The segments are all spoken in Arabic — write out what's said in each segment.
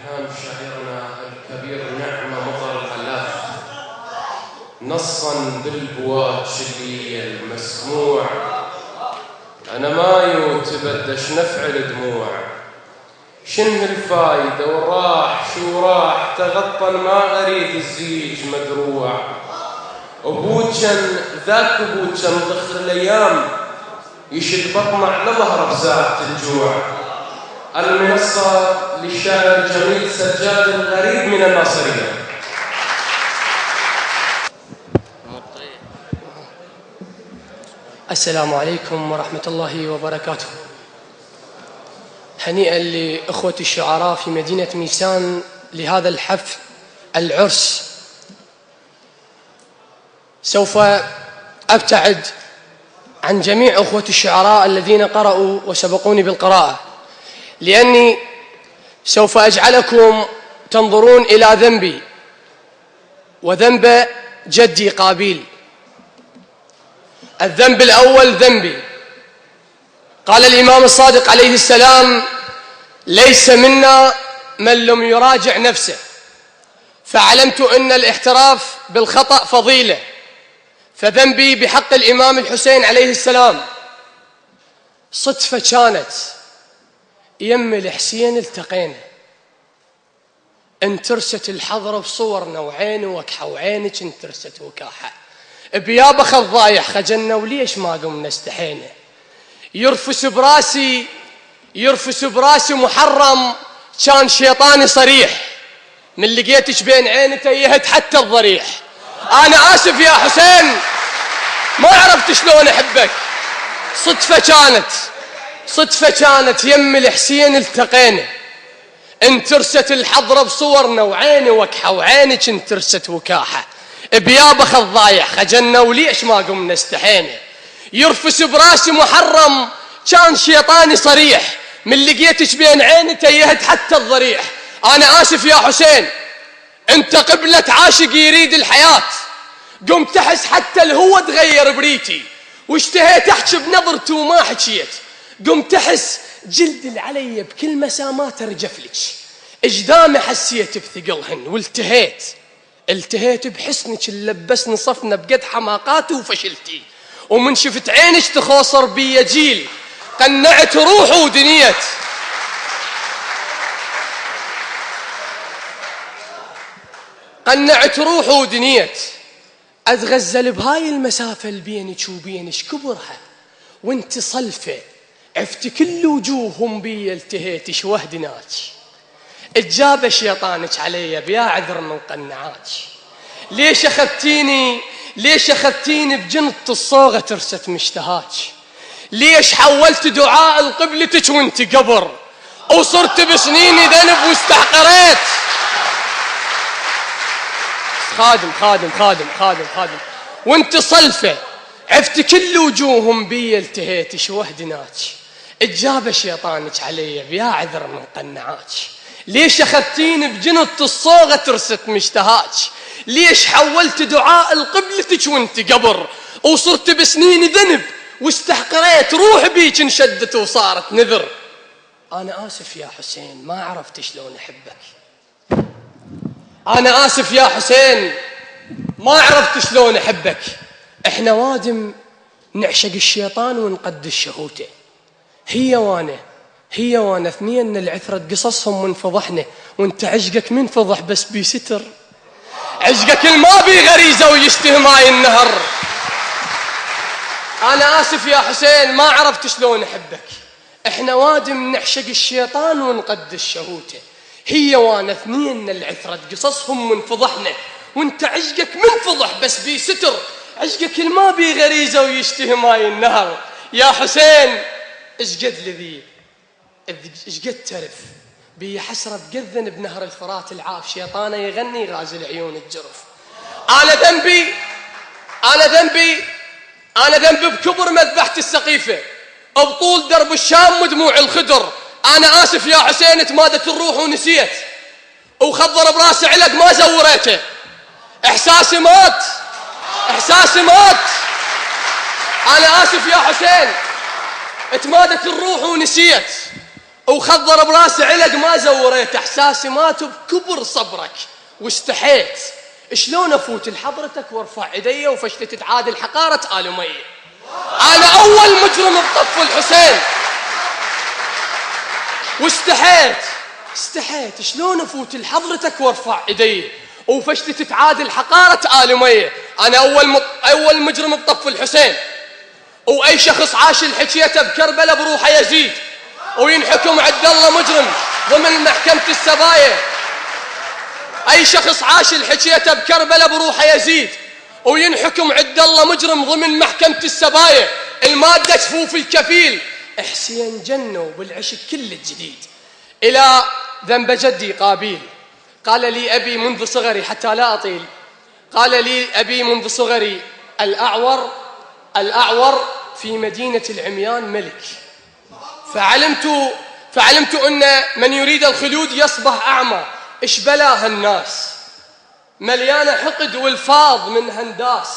إلهام شاعرنا الكبير نعمة مطر الخلاف نصا بالبواج اللي المسموع. أنا ما يوتبدش نفع الدموع، شنه الفايدة وراح شو راح تغطى ما أريد الزيج مدروع. أبوجن ذاك أبوجن ضخر الأيام يشد بطنه على ظهره بساعة الجوع. المنصة للشاعر الجميل سجاد الغريب من الناصرية. السلام عليكم ورحمة الله وبركاته. هنيئا لإخوة الشعراء في مدينة ميسان لهذا الحفل العرس. سوف أبتعد عن جميع أخوة الشعراء الذين قرأوا وسبقوني بالقراءة، لأني سوف أجعلكم تنظرون إلى ذنبي وذنب جدي قابيل. الذنب الأول ذنبي. قال الإمام الصادق عليه السلام: ليس منا من لم يراجع نفسه. فعلمت أن الاعتراف بالخطأ فضيلة، فذنبي بحق الإمام الحسين عليه السلام صدفة كانت يم الحسين التقينا، انترست الحضرة بصورنا وعين وكحة وعينك انترست وكاحة، بيابا خضايح خجلنا وليش ما قمنا استحينا. يرفس براسي محرم، كان شيطاني صريح، من لقيتك بين عينته يهد حتى الضريح. أنا آسف يا حسين ما عرفت شلون أحبك، صدفة كانت يم الحسين التقينا، انترست الحضرة بصورنا وعيني وكحة وعينك انترست وكاحة، بيابا خضايح خجلنا وليش ما قمنا استحينا. يرفس براسي محرم، كان شيطاني صريح، من لقيتك بين عينته يهد حتى الضريح. أنا آسف يا حسين، أنت قبلة عاشق يريد الحياة، قمت أحس حتى الهوى تغير بريتي، واشتهيت أحكي بنظرتي وما حكيت، قمت أحس جلد العلي بكل مسامات رجفلك، اجدامي حسيت بثقلهن والتهيت بحسنك اللي لبسني صفنا بقد حماقاتي وفشلتي، ومن شفت عينك تخوصر بي جيل قنعت روحي ودنيت. قنعت روحي ودنيت، أتغزل بهاي المسافة اللي بينك وبينك كبرها وانت صلفة، عفت كل وجوههم بي التهيت شوهدناك، اتجاب شيطانك علي بيا عذر من قنعاك. ليش أخذتيني بجنط الصوغة ترست مشتهاك، ليش حولت دعاء لقبلتك وانت قبر، وصرت بسنيني ذنب واستحقريت. خادم وانت صلفة، عفت كل وجوههم بي التهيت شوهدناك، اتجاب شيطانك علي بيا عذر من قنعاك. ليش أخذتيني بجنط الصوغة ترست مشتهاك، ليش حولت دعاء لقبلتك وانت قبر، وصرت بسنيني ذنب واستحقريت، روح بيك انشدت وصارت نذر. أنا آسف يا حسين ما عرفت شلون أحبك، أنا آسف يا حسين ما عرفت شلون أحبك. إحنا وادم نعشق الشيطان ونقدس شهوته، هي وانا اثنين العثرة قصصهم منفضحنا، وانت عشقك منفضح بس بيستر، عشقك الما بي غريزة ويشتهي ماي النهر. أنا آسف يا حسين ما عرفت شلون أحبك. إحنا وادم نعشق الشيطان ونقدس شهوته، هي وانا اثنين العثرة قصصهم منفضحنا، وانت عشقك منفضح بس بيستر، عشقك الما بي غريزة ويشتهي ماي النهر. يا حسين اشقد لذيذ اشقد ترف بي حسرة بقذن بنهر الفرات العاف، شيطانه يغني غازل عيون الجرف. أنا ذنبي بكبر مذبحة السقيفة، بطول درب الشام ودموع الخدر. أنا آسف يا حسين تمادت الروح ونسيت، وخضر براسي علق ما زوريته، إحساسي مات. أنا آسف يا حسين تمادت الروح ونسيت، وخضر براسي علق ما زوريت، احساسي مات بكبر صبرك واستحيت شلون افوت لحضرتك وارفع ايدي وفشلت تتعادل حقارة آل أمية. انا اول مجرم بطف الحسين واستحيت شلون افوت لحضرتك وارفع ايدي وفشلت تتعادل حقارة آل أمية. انا اول مجرم بطف الحسين، واي شخص عاش الحكيته بكربلاء بروحه يزيد وينحكم عبد الله مجرم ضمن محكمة السبايا. اي شخص عاش الحكيته بكربلاء بروحه يزيد وينحكم عبد الله مجرم ضمن محكمة السبايا. المادة جفوف الكفيل حسين جنوا بالعشق كل الجديد. الى ذنب جدي قابيل قال لي ابي منذ صغري، حتى لا اطيل، قال لي ابي منذ صغري الاعور في مدينة العميان ملك، فعلمت أن من يريد الخلود يصبح أعمى. إش بلاها الناس مليانة حقد والفاظ من هنداس،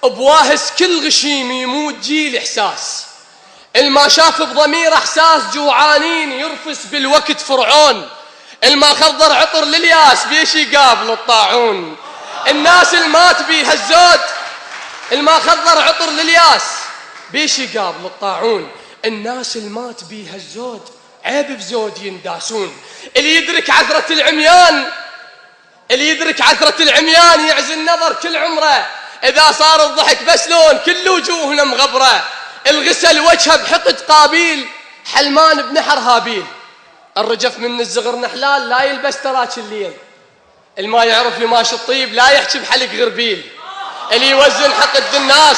بواهس كل غشيم يموت جيل إحساس. الما شاف بضمير إحساس جوعانين يرفس بالوقت فرعون. الما خضر عطر للياس بيش يقابل الطاعون. الناس المات بيها الزود الما خضر عطر للياس بيش يقابل الطاعون. الناس المات بيها الزود عيب بزود ينداسون. اللي يدرك عثرة العميان يعزي النظر كل عمره. إذا صار الضحك بس لون كل وجوهنا مغبرة. الغسل وجهه بحقد قابيل حلمان بنحر هابيل. الرجف من الزغر نحلال لا يلبس تراك الليل. الما يعرف يماشي الطيب لا يحكي بحلق غربيل. اللي يوزن حقد الناس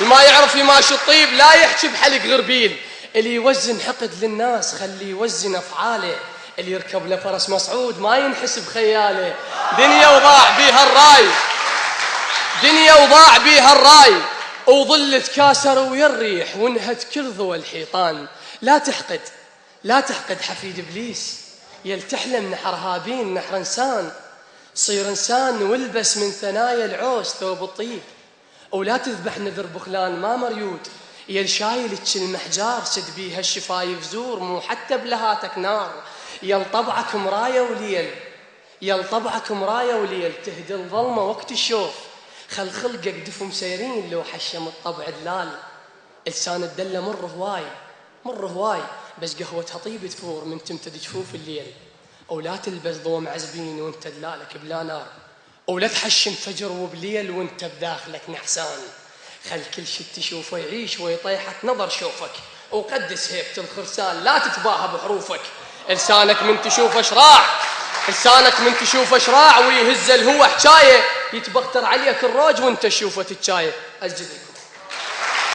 الما يعرف يماشي الطيب لا يحكي بحلق غربيل. اللي يوزن حقد للناس خليه يوزن افعاله. اللي يركب له فرس مسعود ما ينحسب خياله. دنيا وضاع بيها الراي وظل تكاسر ويا الريح وانهت كل ذو الحيطان. لا تحقد حفيد ابليس يلتحلم نحر هابين نحر انسان. صير انسان والبس من ثنايا العوز ثوب الطيب. ولا تذبح نذر بخلان ما مريود يل شايلك المحجار سد بيها الشفايف زور مو حتى بلهاتك نار. يل طبعك مراية وليل تهدي الظلمة وقت الشوف. خل خلقك دفم سيرين لو حشم الطبع دلال. لسان الدلة مر هواي بس قهوتها طيب تفور من تمتد جفوف الليل. ولا تلبس ضوء معزبين وانت دلالك بلا نار. ولا تحشم فجر وبليل وانت بداخلك نحسان. خل كل شي تشوفه يعيش ويطيحك نظر شوفك وقدس هيبة الخرسان. لا تتباهى بحروفك. لسانك من تشوفه شراع ويهز الهوى حجايه يتبختر عليك الروج وانت تشوفه تتشايه. أسجد لكم.